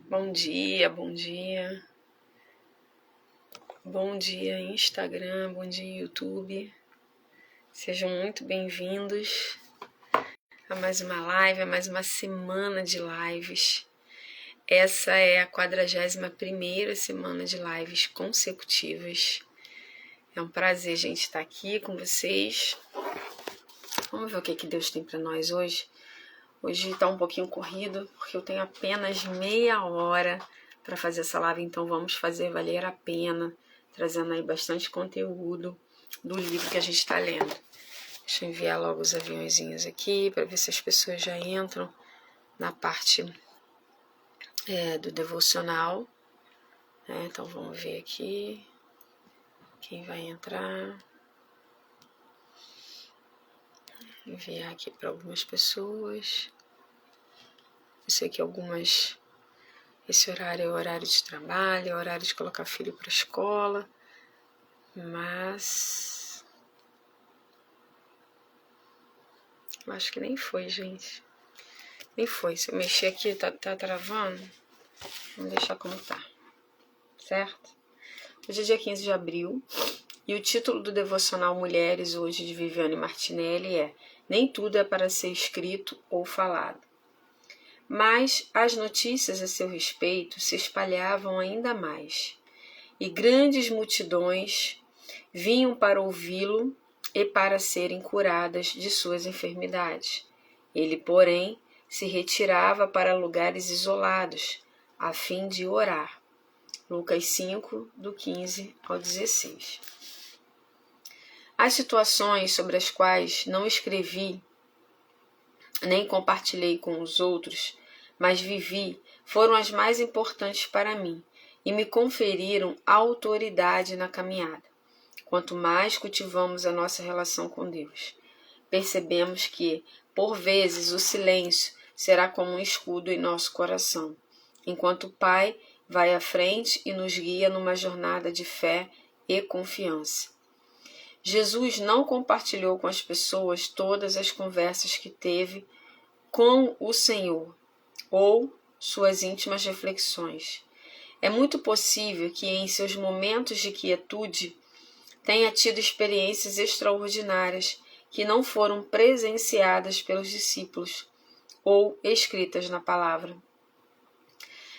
Bom dia, bom dia. Bom dia, Instagram, bom dia, YouTube. Sejam muito bem-vindos a mais uma live, a mais uma semana de lives. Essa é a 41ª semana de lives consecutivas. É um prazer, gente, estar aqui com vocês. Vamos ver o que Deus tem para nós hoje. Hoje está um pouquinho corrido, porque eu tenho apenas meia hora para fazer essa live, então vamos fazer valer a pena, trazendo aí bastante conteúdo do livro que a gente está lendo. Deixa eu enviar logo os aviãozinhos aqui, para ver se as pessoas já entram na parte do devocional. Então vamos ver aqui quem vai entrar. Enviar aqui para algumas pessoas. Eu sei que algumas... Esse horário é o horário de trabalho, é o horário de colocar filho para a escola. Mas... eu acho que nem foi, gente. Nem foi. Se eu mexer aqui, tá travando. Vamos deixar como tá. Certo? Hoje é dia 15 de abril. E o título do devocional Mulheres, hoje, de Viviane Martinelli, é Nem tudo é para ser escrito ou falado. Mas as notícias a seu respeito se espalhavam ainda mais, e grandes multidões vinham para ouvi-lo e para serem curadas de suas enfermidades. Ele, porém, se retirava para lugares isolados, a fim de orar. Lucas 5, do 15 ao 16. As situações sobre as quais não escrevi, nem compartilhei com os outros, mas vivi, foram as mais importantes para mim e me conferiram autoridade na caminhada. Quanto mais cultivamos a nossa relação com Deus, percebemos que, por vezes, o silêncio será como um escudo em nosso coração, enquanto o Pai vai à frente e nos guia numa jornada de fé e confiança. Jesus não compartilhou com as pessoas todas as conversas que teve com o Senhor ou suas íntimas reflexões. É muito possível que em seus momentos de quietude tenha tido experiências extraordinárias que não foram presenciadas pelos discípulos ou escritas na palavra.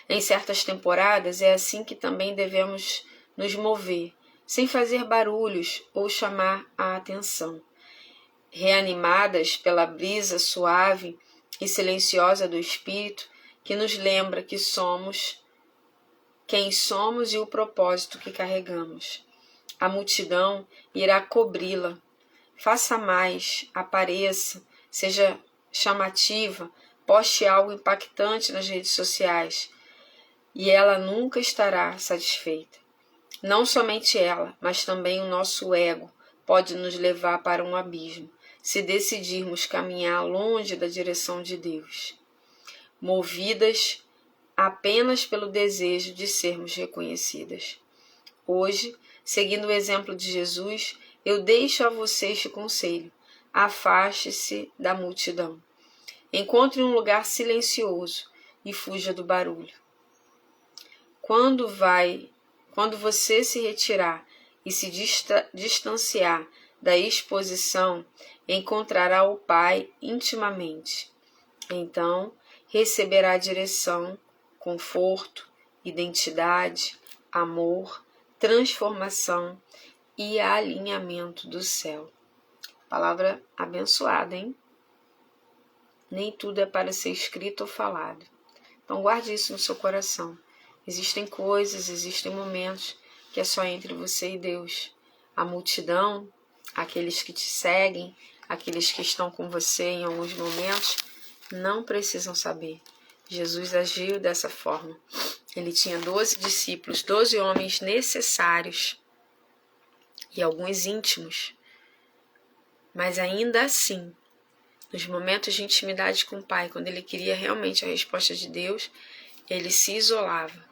Em certas temporadas é assim que também devemos nos mover, sem fazer barulhos ou chamar a atenção. Reanimadas pela brisa suave e silenciosa do Espírito, que nos lembra que somos quem somos e o propósito que carregamos. A multidão irá cobri-la. Faça mais, apareça, seja chamativa, poste algo impactante nas redes sociais, e ela nunca estará satisfeita. Não somente ela, mas também o nosso ego pode nos levar para um abismo, se decidirmos caminhar longe da direção de Deus, movidas apenas pelo desejo de sermos reconhecidas. Hoje, seguindo o exemplo de Jesus, eu deixo a você este conselho: afaste-se da multidão. Encontre um lugar silencioso e fuja do barulho. Quando você se retirar e se distanciar da exposição, encontrará o Pai intimamente. Então, receberá direção, conforto, identidade, amor, transformação e alinhamento do céu. Palavra abençoada, hein? Nem tudo é para ser escrito ou falado. Então guarde isso no seu coração. Existem coisas, existem momentos que é só entre você e Deus. A multidão, aqueles que te seguem, aqueles que estão com você em alguns momentos, não precisam saber. Jesus agiu dessa forma. Ele tinha 12 discípulos, 12 homens necessários e alguns íntimos. Mas ainda assim, nos momentos de intimidade com o Pai, quando ele queria realmente a resposta de Deus, ele se isolava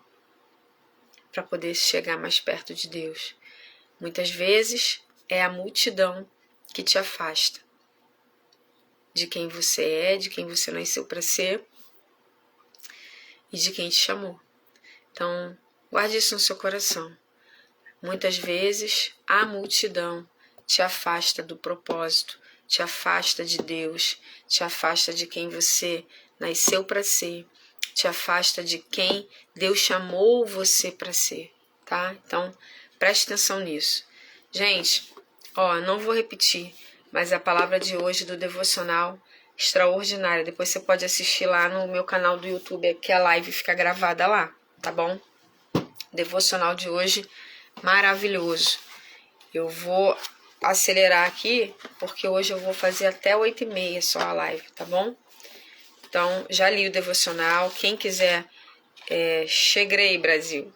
para poder chegar mais perto de Deus. Muitas vezes é a multidão que te afasta de quem você é, de quem você nasceu para ser e de quem te chamou. Então, guarde isso no seu coração. Muitas vezes, a multidão te afasta do propósito, te afasta de Deus, te afasta de quem você nasceu para ser, te afasta de quem Deus chamou você para ser, tá? Então, preste atenção nisso. Gente, não vou repetir, mas a palavra de hoje do devocional extraordinária. Depois você pode assistir lá no meu canal do YouTube, que a live fica gravada lá, tá bom? Devocional de hoje maravilhoso. Eu vou acelerar aqui, porque hoje eu vou fazer até 8h30 só a live, tá bom? Então, já li o devocional. Quem quiser, cheguei, Brasil.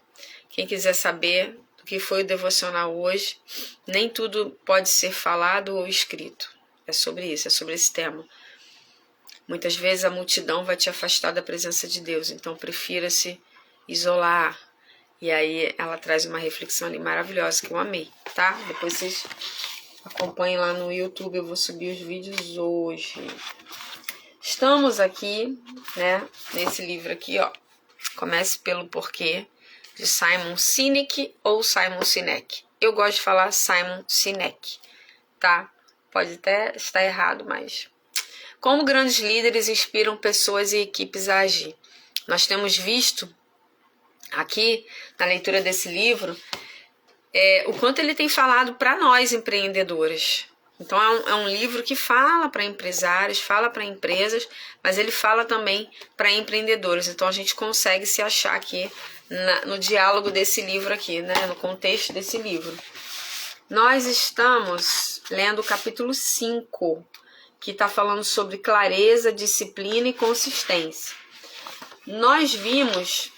Quem quiser saber do que foi o devocional hoje, nem tudo pode ser falado ou escrito. É sobre isso, é sobre esse tema. Muitas vezes a multidão vai te afastar da presença de Deus, então prefira se isolar. E aí ela traz uma reflexão ali maravilhosa que eu amei, tá? Depois vocês acompanhem lá no YouTube, eu vou subir os vídeos hoje. Estamos aqui, né, nesse livro aqui, ó. Comece pelo Porquê, de Simon Sinek ou Simon Sinek. Eu gosto de falar Simon Sinek, tá? Pode até estar errado, mas... Como grandes líderes inspiram pessoas e equipes a agir. Nós temos visto aqui, na leitura desse livro, o quanto ele tem falado para nós, empreendedores. Então, é um livro que fala para empresários, fala para empresas, mas ele fala também para empreendedores. Então, a gente consegue se achar aqui no diálogo desse livro aqui, né? No contexto desse livro. Nós estamos lendo o capítulo 5, que está falando sobre clareza, disciplina e consistência. Nós vimos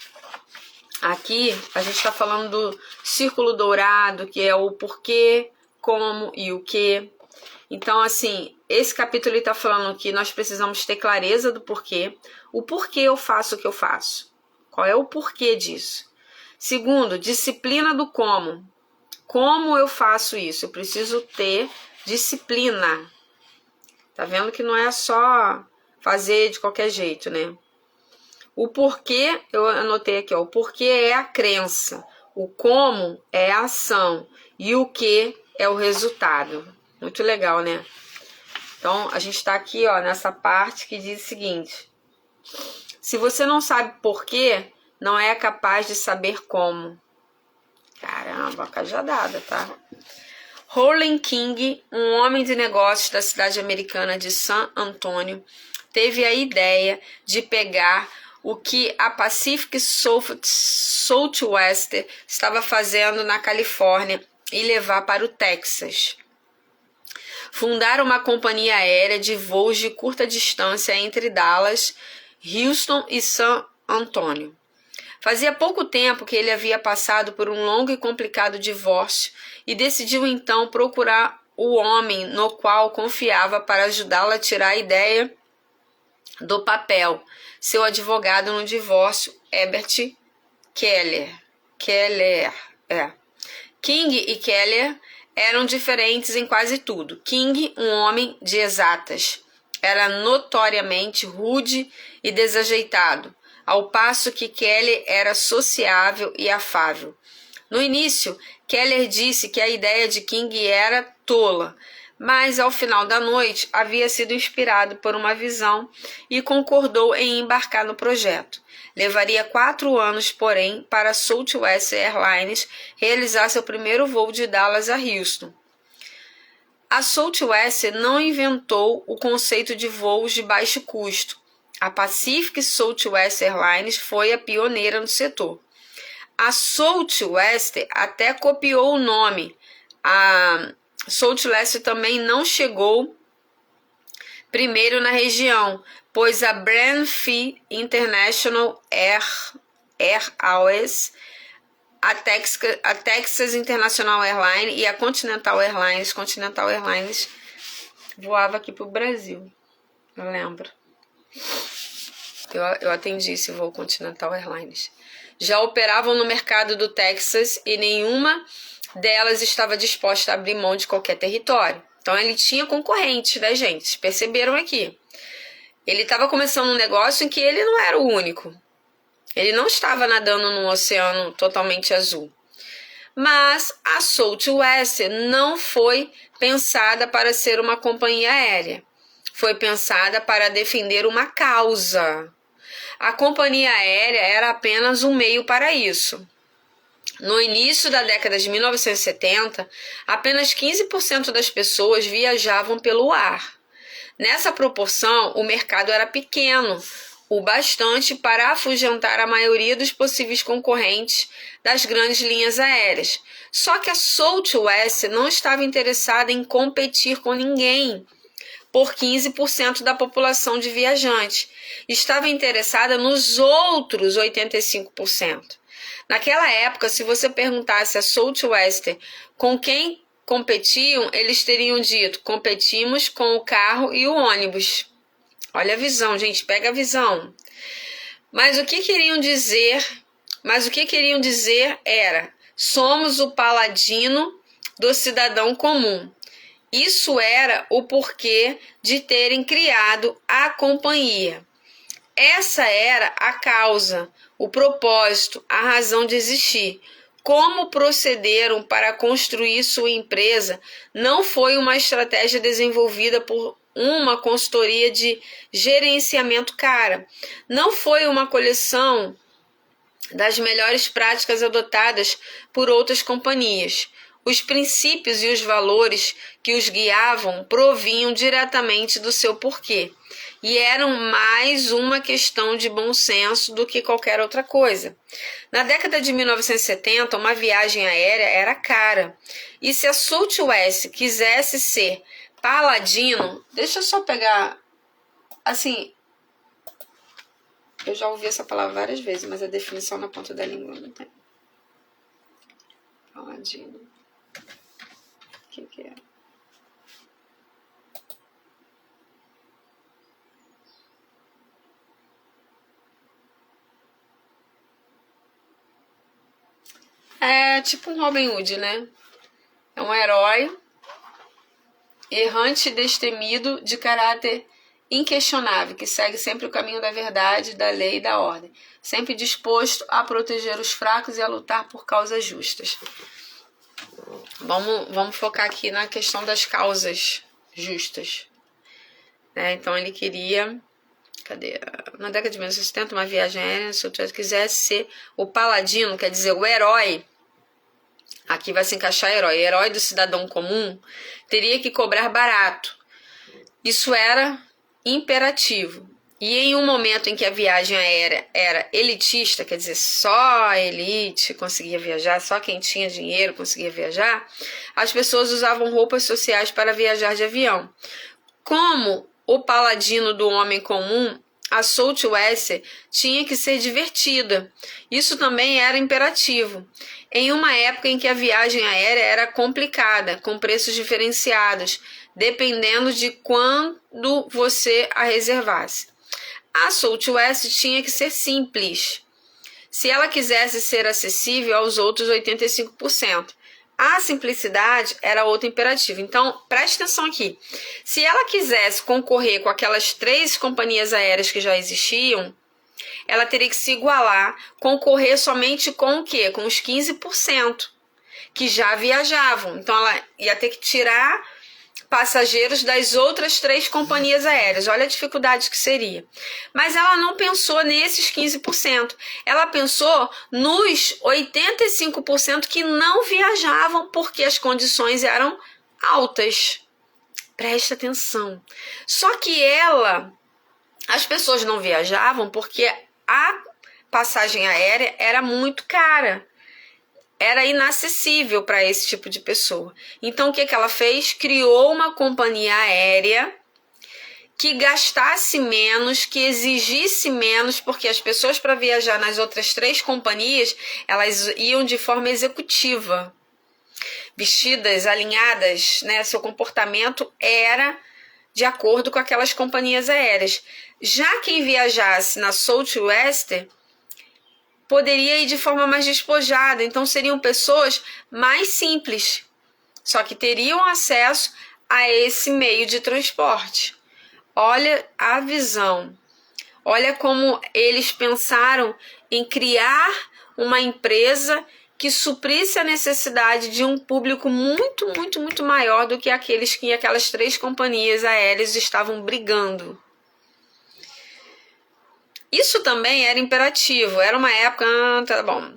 aqui, a gente está falando do círculo dourado, que é o porquê, como e o que. Então, assim, esse capítulo está falando que nós precisamos ter clareza do porquê. O porquê eu faço o que eu faço. Qual é o porquê disso? Segundo, disciplina do como. Como eu faço isso? Eu preciso ter disciplina. Tá vendo que não é só fazer de qualquer jeito, né? O porquê, eu anotei aqui, ó, o porquê é a crença, o como é a ação e o que é o resultado. Muito legal, né? Então, a gente tá aqui, ó, nessa parte que diz o seguinte: se você não sabe porquê, não é capaz de saber como. Caramba, cajadada, tá? Roland King, um homem de negócios da cidade americana de San Antônio, teve a ideia de pegar o que a Pacific Southwest estava fazendo na Califórnia e levar para o Texas. Fundaram uma companhia aérea de voos de curta distância entre Dallas, Houston e San Antônio. Fazia pouco tempo que ele havia passado por um longo e complicado divórcio e decidiu então procurar o homem no qual confiava para ajudá-lo a tirar a ideia do papel, seu advogado no divórcio, Herbert Keller. King e Keller eram diferentes em quase tudo. King, um homem de exatas, era notoriamente rude e desajeitado, ao passo que Keller era sociável e afável. No início, Keller disse que a ideia de King era tola, mas ao final da noite havia sido inspirado por uma visão e concordou em embarcar no projeto. Levaria 4 anos, porém, para a Southwest Airlines realizar seu primeiro voo de Dallas a Houston. A Southwest não inventou o conceito de voos de baixo custo. A Pacific Southwest Airlines foi a pioneira no setor. A Southwest até copiou o nome. A Southwest também não chegou primeiro na região, pois a Brandfield International Airways, a Texas International Airlines e a Continental Airlines voava aqui para o Brasil, eu lembro. Eu atendi esse voo Continental Airlines. Já operavam no mercado do Texas e nenhuma delas estava disposta a abrir mão de qualquer território. Então ele tinha concorrentes, né, gente? Perceberam aqui? Ele estava começando um negócio em que ele não era o único. Ele não estava nadando num oceano totalmente azul. Mas a Southwest não foi pensada para ser uma companhia aérea. Foi pensada para defender uma causa. A companhia aérea era apenas um meio para isso. No início da década de 1970, apenas 15% das pessoas viajavam pelo ar. Nessa proporção, o mercado era pequeno, o bastante para afugentar a maioria dos possíveis concorrentes das grandes linhas aéreas. Só que a Southwest não estava interessada em competir com ninguém por 15% da população de viajantes. Estava interessada nos outros 85%. Naquela época, se você perguntasse a Southwest com quem competiam, eles teriam dito: competimos com o carro e o ônibus. Olha a visão, gente, pega a visão. Mas o que queriam dizer? Era: somos o paladino do cidadão comum. Isso era o porquê de terem criado a companhia. Essa era a causa, o propósito, a razão de existir. Como procederam para construir sua empresa não foi uma estratégia desenvolvida por uma consultoria de gerenciamento cara. Não foi uma coleção das melhores práticas adotadas por outras companhias. Os princípios e os valores que os guiavam provinham diretamente do seu porquê e eram mais uma questão de bom senso do que qualquer outra coisa. Na década de 1970, uma viagem aérea era cara. E se a Southwest quisesse ser paladino, deixa eu só pegar, assim, eu já ouvi essa palavra várias vezes, mas a definição na ponta da língua não tem. Paladino. O que é? É tipo um Robin Hood, né? É um herói errante e destemido de caráter inquestionável, que segue sempre o caminho da verdade, da lei e da ordem, sempre disposto a proteger os fracos e a lutar por causas justas. Vamos focar aqui na questão das causas justas. Então ele queria... Na década de 1970, uma viagem aérea, se eu quisesse ser o paladino, quer dizer, o herói. Aqui vai se encaixar herói do cidadão comum, teria que cobrar barato. Isso era imperativo. E em um momento em que a viagem aérea era elitista, quer dizer, só a elite conseguia viajar, só quem tinha dinheiro conseguia viajar, as pessoas usavam roupas sociais para viajar de avião. Como o paladino do homem comum, a Southwest tinha que ser divertida. Isso também era imperativo. Em uma época em que a viagem aérea era complicada, com preços diferenciados, dependendo de quando você a reservasse. A Southwest tinha que ser simples, se ela quisesse ser acessível aos outros 85%. A simplicidade era outro imperativo. Então, preste atenção aqui. Se ela quisesse concorrer com aquelas 3 companhias aéreas que já existiam, ela teria que se igualar, concorrer somente com o quê? Com os 15% que já viajavam. Então, ela ia ter que tirar passageiros das outras 3 companhias aéreas. Olha a dificuldade que seria. Mas ela não pensou nesses 15%. Ela pensou nos 85% que não viajavam porque as condições eram altas. Presta atenção. Só que as pessoas não viajavam porque a passagem aérea era muito cara. Era inacessível para esse tipo de pessoa. Então, o que ela fez? Criou uma companhia aérea que gastasse menos, que exigisse menos, porque as pessoas, para viajar nas outras 3 companhias, elas iam de forma executiva, vestidas, alinhadas, né? Seu comportamento era de acordo com aquelas companhias aéreas. Já quem viajasse na Southwest poderia ir de forma mais despojada, então seriam pessoas mais simples, só que teriam acesso a esse meio de transporte. Olha a visão. Olha como eles pensaram em criar uma empresa que suprisse a necessidade de um público muito, muito, muito maior do que aqueles que aquelas 3 companhias aéreas estavam brigando. Isso também era imperativo, era uma época, tá bom.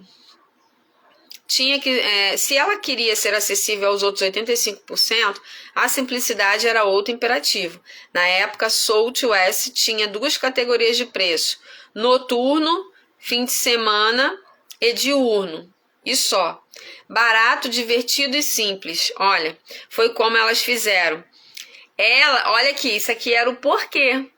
Tinha que, se ela queria ser acessível aos outros 85%, a simplicidade era outro imperativo. Na época, Southwest tinha 2 categorias de preço: noturno, fim de semana e diurno. E só. Barato, divertido e simples. Olha, foi como elas fizeram. Olha aqui, isso aqui era o porquê.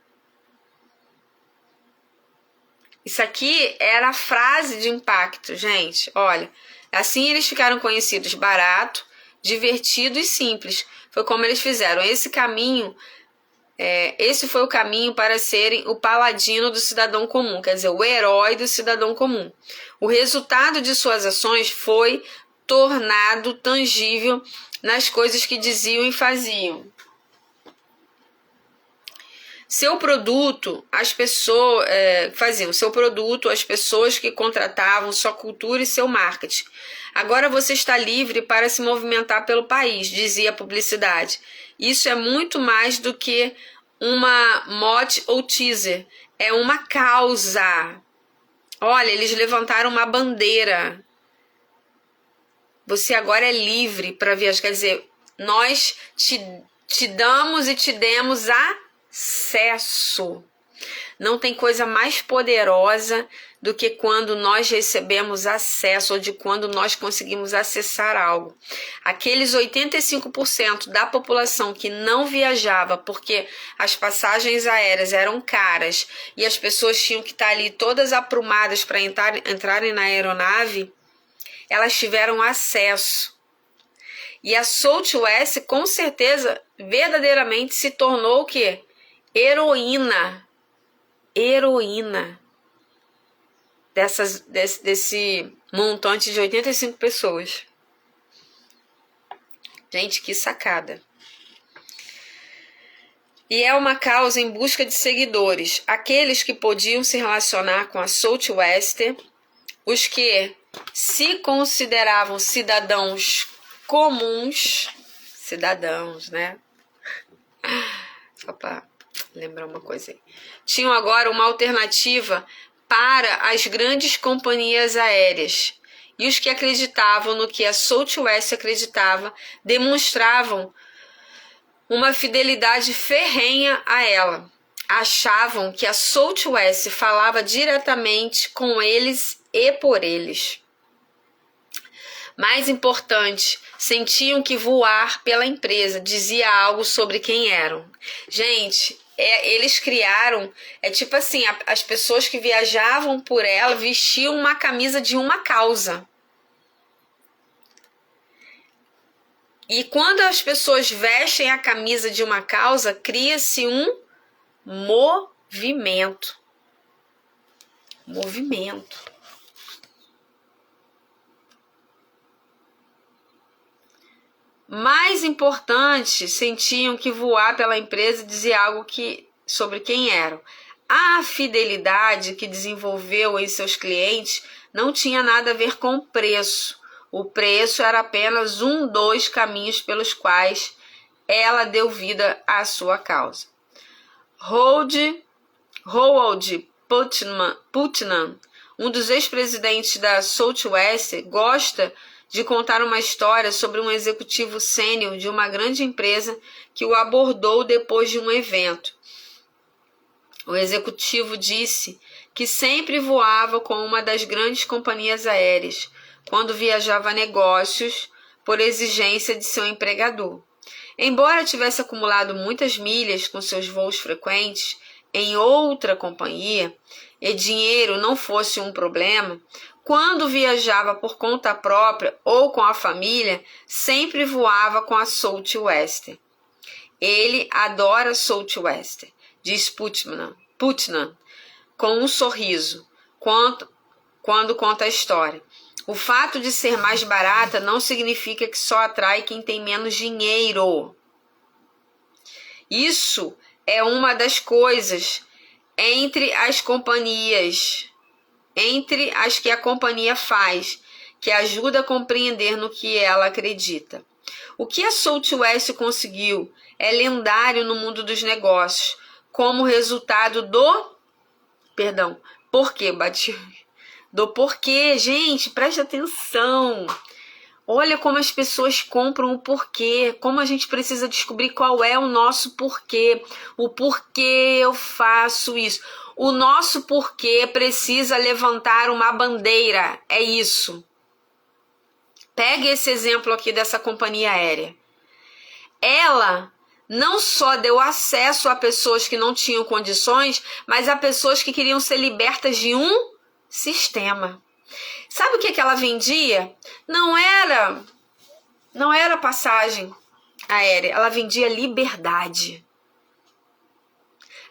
Isso aqui era a frase de impacto, gente. Olha, assim eles ficaram conhecidos: barato, divertido e simples. Foi como eles fizeram. Esse foi o caminho para serem o paladino do cidadão comum, quer dizer, o herói do cidadão comum. O resultado de suas ações foi tornado tangível nas coisas que diziam e faziam. Seu produto, as pessoas faziam seu produto, as pessoas que contratavam, sua cultura e seu marketing. Agora você está livre para se movimentar pelo país, dizia a publicidade. Isso é muito mais do que uma mote ou teaser, é uma causa. Olha, eles levantaram uma bandeira. Você agora é livre para viajar, quer dizer, nós te damos e te demos acesso. Não tem coisa mais poderosa do que quando nós recebemos acesso, ou de quando nós conseguimos acessar algo. Aqueles 85% da população que não viajava porque as passagens aéreas eram caras e as pessoas tinham que estar ali todas aprumadas para entrarem na aeronave, elas tiveram acesso. E a Southwest, com certeza, verdadeiramente se tornou o quê? Heroína desse montante de 85 pessoas. Gente, que sacada. E é uma causa em busca de seguidores, aqueles que podiam se relacionar com a Southwest, os que se consideravam cidadãos comuns, né? Só para lembrar uma coisa aí. Tinham agora uma alternativa para as grandes companhias aéreas. E os que acreditavam no que a Southwest acreditava demonstravam uma fidelidade ferrenha a ela. Achavam que a Southwest falava diretamente com eles e por eles. Mais importante, sentiam que voar pela empresa dizia algo sobre quem eram. Gente, eles criaram, tipo assim, as pessoas que viajavam por ela vestiam uma camisa de uma causa. E quando as pessoas vestem a camisa de uma causa, cria-se um movimento. Mais importante, sentiam que voar pela empresa dizia algo sobre quem eram. A fidelidade que desenvolveu em seus clientes não tinha nada a ver com o preço. O preço era apenas dos caminhos pelos quais ela deu vida à sua causa. Howard Putnam, um dos ex-presidentes da Southwest, gosta de contar uma história sobre um executivo sênior de uma grande empresa que o abordou depois de um evento. O executivo disse que sempre voava com uma das grandes companhias aéreas quando viajava a negócios por exigência de seu empregador. Embora tivesse acumulado muitas milhas com seus voos frequentes em outra companhia e dinheiro não fosse um problema, quando viajava por conta própria ou com a família, sempre voava com a Southwest. Ele adora Southwest, diz Putnam, com um sorriso, quando conta a história. O fato de ser mais barata não significa que só atrai quem tem menos dinheiro. Isso é uma das coisas entre as companhias, entre as que a companhia faz, que ajuda a compreender no que ela acredita. O que a Southwest conseguiu é lendário no mundo dos negócios, como resultado do... Perdão, porquê, bati... Do porquê, gente, preste atenção. Olha como as pessoas compram o porquê, como a gente precisa descobrir qual é o nosso porquê, o porquê eu faço isso. O nosso porquê precisa levantar uma bandeira, é isso. Pegue esse exemplo aqui dessa companhia aérea. Ela não só deu acesso a pessoas que não tinham condições, mas a pessoas que queriam ser libertas de um sistema. Sabe o que ela vendia? Não era passagem aérea, ela vendia liberdade.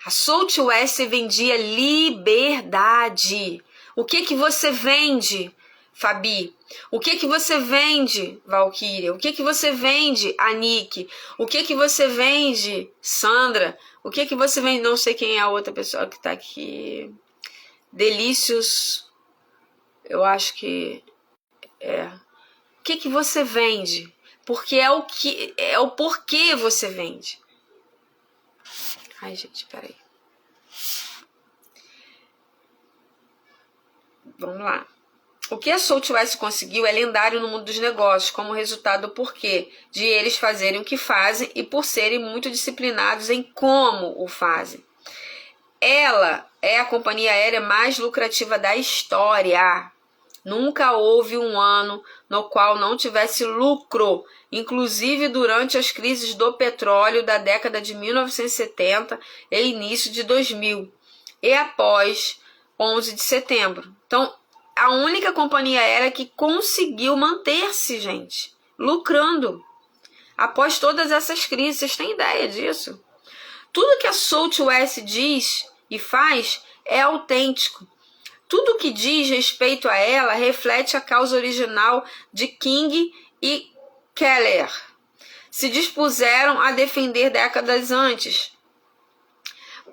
A Southwest vendia liberdade. O que você vende, Fabi? O que você vende, Valquíria? O que você vende, Anique? O que você vende, Sandra? O que você vende? Não sei quem é a outra pessoa que está aqui. Delícios, eu acho que é. O que você vende? Porque é o porquê você vende. Ai, gente, peraí. Vamos lá. O que a Southwest conseguiu é lendário no mundo dos negócios, como resultado do porquê de eles fazerem o que fazem e por serem muito disciplinados em como o fazem. Ela é a companhia aérea mais lucrativa da história. Nunca houve um ano no qual não tivesse lucro, inclusive durante as crises do petróleo da década de 1970 e início de 2000, e após 11 de setembro. Então, a única companhia aérea que conseguiu manter-se, gente, lucrando, após todas essas crises. Vocês têm ideia disso? Tudo que a Southwest diz e faz é autêntico. Tudo que diz respeito a ela reflete a causa original de King e Keller. Se dispuseram a defender décadas antes.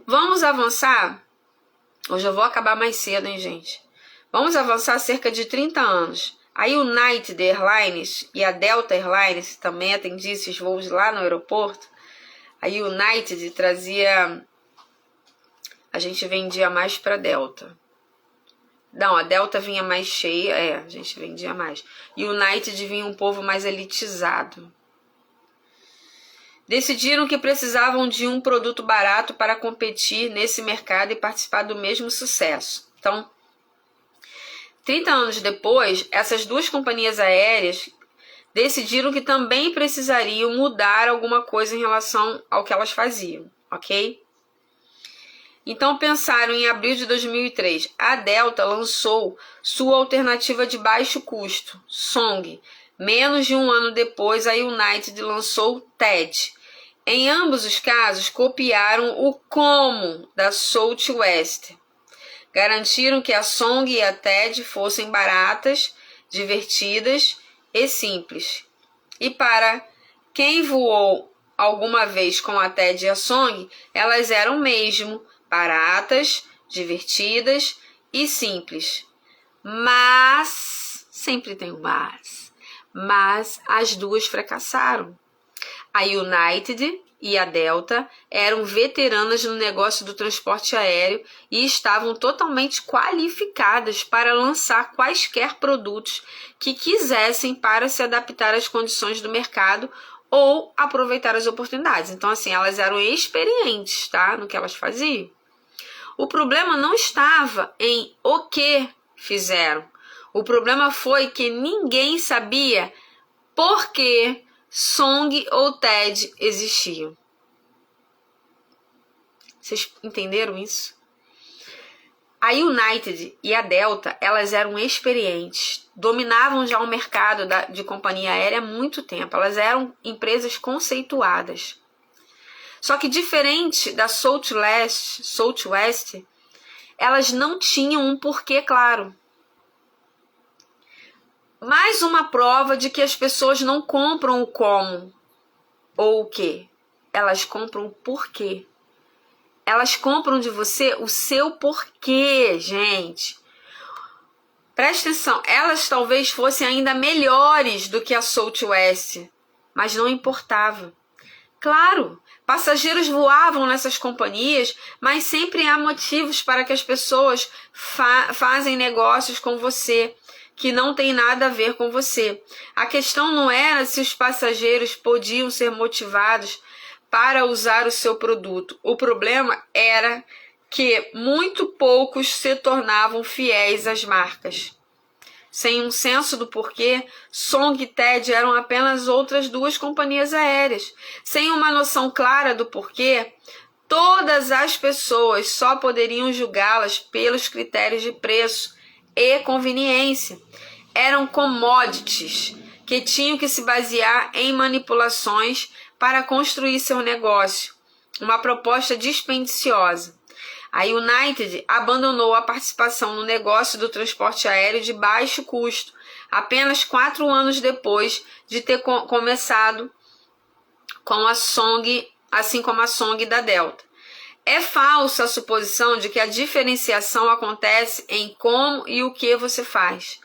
Vamos avançar? Hoje eu vou acabar mais cedo, hein, gente? Vamos avançar cerca de 30 anos. A United Airlines e a Delta Airlines também atendiam esses voos lá no aeroporto. A United trazia... A gente vendia mais para a Delta. Não, a Delta vinha mais cheia, a gente vendia mais. E o United vinha um povo mais elitizado. Decidiram que precisavam de um produto barato para competir nesse mercado e participar do mesmo sucesso. Então, 30 anos depois, essas duas companhias aéreas decidiram que também precisariam mudar alguma coisa em relação ao que elas faziam, ok? Então pensaram em abril de 2003. A Delta lançou sua alternativa de baixo custo, Song. Menos de um ano depois, a United lançou TED. Em ambos os casos, copiaram o como da Southwest. Garantiram que a Song e a TED fossem baratas, divertidas e simples. E para quem voou alguma vez com a TED e a Song, elas eram mesmo baratas, divertidas e simples. Mas, sempre tem um mas as duas fracassaram. A United e a Delta eram veteranas no negócio do transporte aéreo e estavam totalmente qualificadas para lançar quaisquer produtos que quisessem para se adaptar às condições do mercado ou aproveitar as oportunidades. Então, assim, elas eram experientes, tá, no que elas faziam. O problema não estava em o que fizeram. O problema foi que ninguém sabia por que Song ou TED existiam. Vocês entenderam isso? A United e a Delta, elas eram experientes, dominavam já o mercado de companhia aérea há muito tempo. Elas eram empresas conceituadas. Só que diferente da Southwest, elas não tinham um porquê claro. Mais uma prova de que as pessoas não compram o como ou o que. Elas compram o porquê. Elas compram de você o seu porquê, gente. Presta atenção, elas talvez fossem ainda melhores do que a Southwest, mas não importava. Claro, passageiros voavam nessas companhias, mas sempre há motivos para que as pessoas fazem negócios com você, que não tem nada a ver com você. A questão não era se os passageiros podiam ser motivados para usar o seu produto. O problema era que muito poucos se tornavam fiéis às marcas. Sem um senso do porquê, Song e TED eram apenas outras duas companhias aéreas. Sem uma noção clara do porquê, todas as pessoas só poderiam julgá-las pelos critérios de preço e conveniência. Eram commodities que tinham que se basear em manipulações para construir seu negócio, uma proposta dispendiciosa. A United abandonou a participação no negócio do transporte aéreo de baixo custo, apenas 4 anos depois de ter começado com a Song, assim como a Song da Delta. É falsa a suposição de que a diferenciação acontece em como e o que você faz.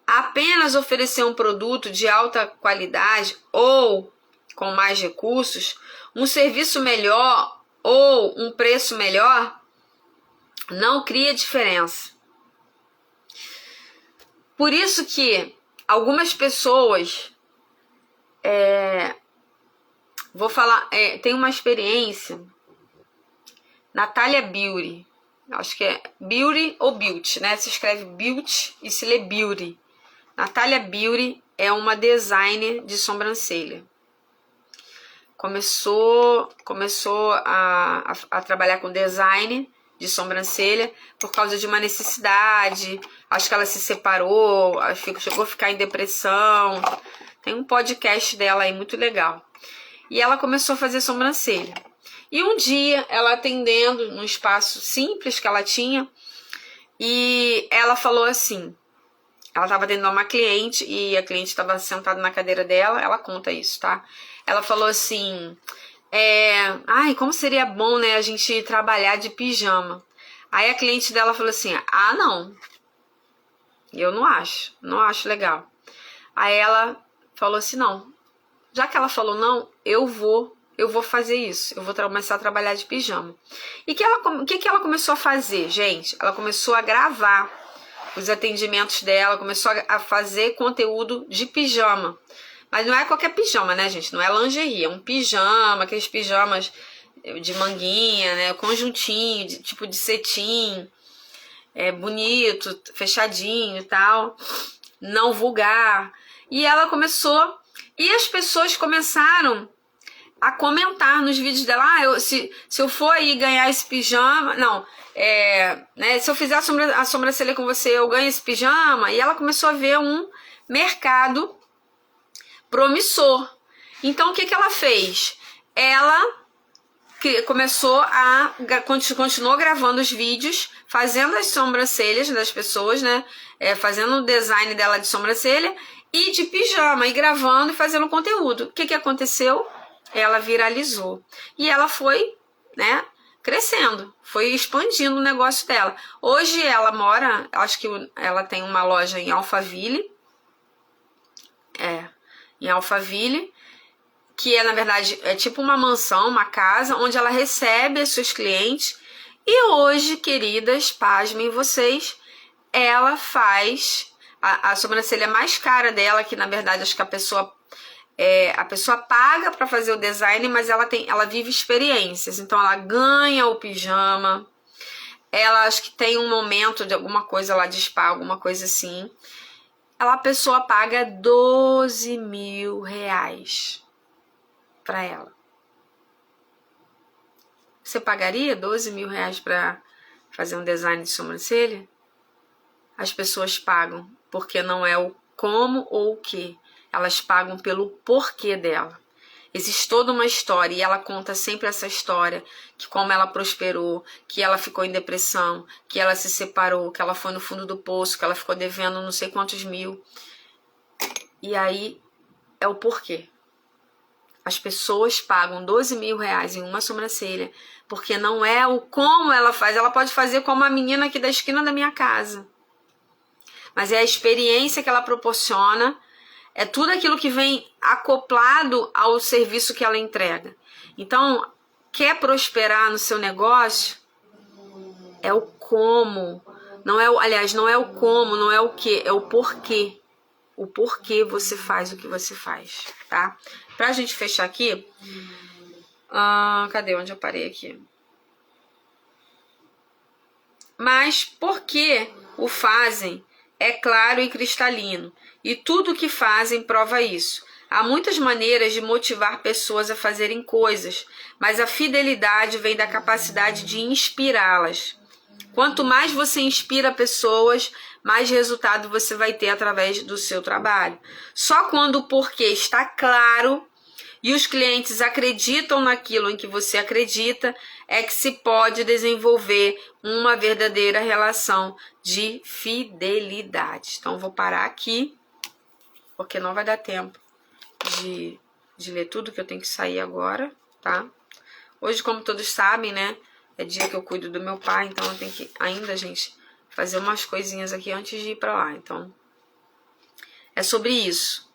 Apenas oferecer um produto de alta qualidade ou com mais recursos, um serviço melhor ou um preço melhor, não cria diferença. Por isso que algumas pessoas, tem uma experiência, Natália Beauty, acho que é Beauty ou Beauty, né? Se escreve Beauty e se lê Beauty. Natália Beauty é uma designer de sobrancelha. Começou a trabalhar com design de sobrancelha por causa de uma necessidade. Acho que ela se separou, chegou a ficar em depressão. Tem um podcast dela aí muito legal. E ela começou a fazer sobrancelha. E um dia, ela atendendo num espaço simples que ela tinha, e ela falou assim, ela estava atendendo uma cliente e a cliente estava sentada na cadeira dela, ela conta isso, tá? Ela falou assim, como seria bom, né, a gente trabalhar de pijama. Aí a cliente dela falou assim, não, eu não acho legal. Aí ela falou assim, não, já que ela falou não, eu vou fazer isso, eu vou começar a trabalhar de pijama. E o que ela começou a fazer, gente? Ela começou a gravar os atendimentos dela, começou a fazer conteúdo de pijama. Mas não é qualquer pijama, né, gente? Não é lingerie, é um pijama, aqueles pijamas de manguinha, né? Conjuntinho, tipo de cetim, bonito, fechadinho e tal, não vulgar. E ela começou, e as pessoas começaram a comentar nos vídeos dela, se eu for aí ganhar esse pijama, se eu fizer a sobrancelha com você, eu ganho esse pijama. E ela começou a ver um mercado promissor. Então o que ela fez? Ela continuou gravando os vídeos, fazendo as sobrancelhas das pessoas, né? Fazendo o design dela de sobrancelha e de pijama, e gravando e fazendo conteúdo. O que aconteceu? Ela viralizou. E ela foi, né, crescendo, foi expandindo o negócio dela. Hoje ela mora, acho que ela tem uma loja em Alphaville, que na verdade é tipo uma mansão, uma casa, onde ela recebe os seus clientes. E hoje, queridas, pasmem vocês, ela faz a sobrancelha mais cara dela, que na verdade acho que a pessoa paga para fazer o design, mas ela vive experiências. Então ela ganha o pijama, ela acho que tem um momento de alguma coisa lá de spa, alguma coisa assim. A pessoa paga 12 mil reais para ela. Você pagaria 12 mil reais para fazer um design de sobrancelha? As pessoas pagam porque não é o como ou o que. Elas pagam pelo porquê dela. Existe toda uma história e ela conta sempre essa história, que como ela prosperou, que ela ficou em depressão, que ela se separou, que ela foi no fundo do poço, que ela ficou devendo não sei quantos mil. E aí é o porquê. As pessoas pagam 12 mil reais em uma sobrancelha, porque não é o como ela faz. Ela pode fazer como a menina aqui da esquina da minha casa. Mas é a experiência que ela proporciona, é tudo aquilo que vem acoplado ao serviço que ela entrega. Então, quer prosperar no seu negócio? É o como. Não é aliás, não é o como, não é o que, é o porquê. O porquê você faz o que você faz, tá? Pra gente fechar aqui, cadê onde eu parei aqui? Mas por que o fazem é claro e cristalino, e tudo o que fazem prova isso. Há muitas maneiras de motivar pessoas a fazerem coisas, mas a fidelidade vem da capacidade de inspirá-las. Quanto mais você inspira pessoas, mais resultado você vai ter através do seu trabalho. Só quando o porquê está claro e os clientes acreditam naquilo em que você acredita, é que se pode desenvolver uma verdadeira relação de fidelidade. Então, vou parar aqui, porque não vai dar tempo de ler tudo, que eu tenho que sair agora, tá? Hoje, como todos sabem, né, é dia que eu cuido do meu pai, então eu tenho que ainda, gente, fazer umas coisinhas aqui antes de ir pra lá. Então, é sobre isso.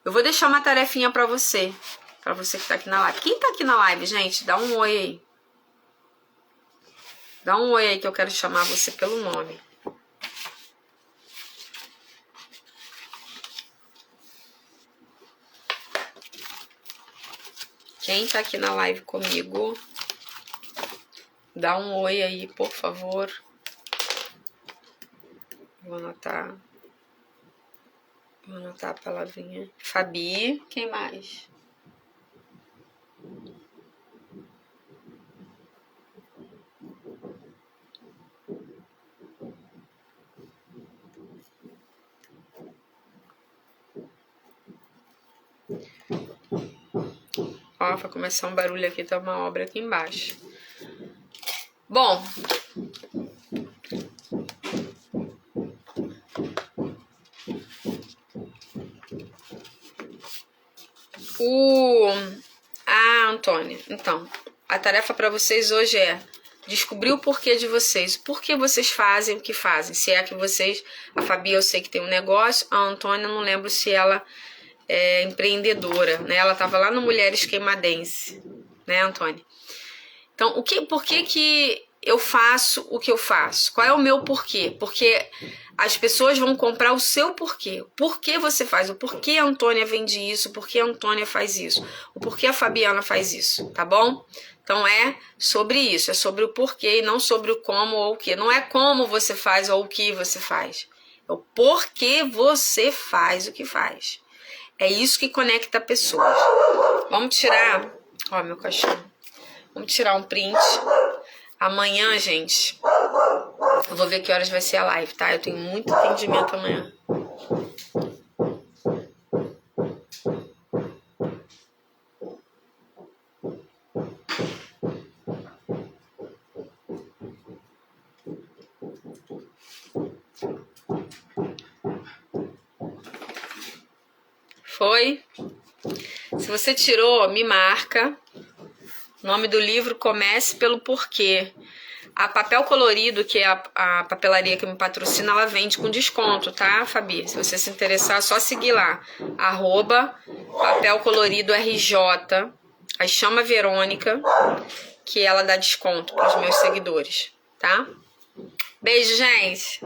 Eu vou deixar uma tarefinha pra você que tá aqui na live. Quem tá aqui na live, gente, dá um oi aí. Dá um oi aí que eu quero chamar você pelo nome. Quem tá aqui na live comigo, dá um oi aí, por favor. Vou anotar a palavrinha. Fabi, quem mais? Ó, vai começar um barulho aqui, tá uma obra aqui embaixo. Bom, Antônia, então, a tarefa para vocês hoje é descobrir o porquê de vocês. Por que vocês fazem o que fazem? Se é que vocês... A Fabi, eu sei que tem um negócio. A Antônia, não lembro se ela é empreendedora, né? Ela estava lá no Mulheres Queimadense, né, Antônia? Então, por que eu faço o que eu faço? Qual é o meu porquê? Porque as pessoas vão comprar o seu porquê. O porquê você faz? O porquê a Antônia vende isso? O porquê a Antônia faz isso? O porquê a Fabiana faz isso? Tá bom? Então, é sobre isso. É sobre o porquê e não sobre o como ou o que. Não é como você faz ou o que você faz. É o porquê você faz o que faz. É isso que conecta pessoas. Vamos tirar... Ó, meu cachorro. Vamos tirar um print. Amanhã, gente, eu vou ver que horas vai ser a live, tá? Eu tenho muito atendimento amanhã. Foi? Se você tirou, me marca. O nome do livro, Comece pelo Porquê. A Papel Colorido, que é a papelaria que me patrocina, ela vende com desconto, tá, Fabi? Se você se interessar, é só seguir lá. @papelcoloridorj. Aí chama a Verônica, que ela dá desconto para os meus seguidores, tá? Beijo, gente!